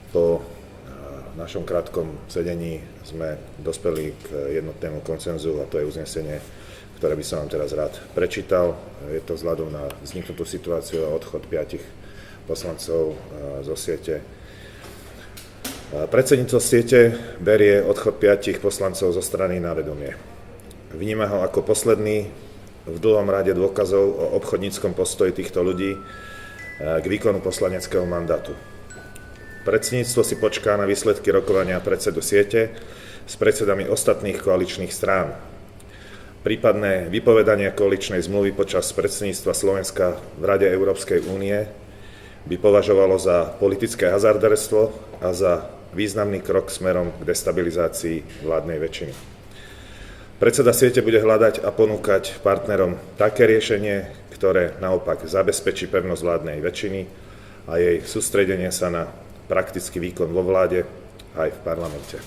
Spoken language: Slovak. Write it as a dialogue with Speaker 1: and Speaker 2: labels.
Speaker 1: Po našom krátkom sedení sme dospeli k jednotnému konsenzu a to je uznesenie, ktoré by som vám teraz rád prečítal. Je to vzhľadom na vzniknutú situáciu a odchod 5 poslancov zo siete. Predsedníctvo siete berie odchod 5 poslancov zo strany na vedomie. Vníma ho ako posledný v dlhom rade dôkazov o obchodníckom postoji týchto ľudí k výkonu poslaneckého mandátu. Predsedníctvo si počká na výsledky rokovania predsedu siete s predsedami ostatných koaličných strán. Prípadné vypovedanie koaličnej zmluvy počas predsedníctva Slovenska v Rade Európskej únie by považovalo za politické hazardérstvo a za významný krok smerom k destabilizácii vládnej väčšiny. Predseda siete bude hľadať a ponúkať partnerom také riešenie, ktoré naopak zabezpečí pevnosť vládnej väčšiny a jej sústredenie sa na praktický výkon vo vláde aj v parlamente.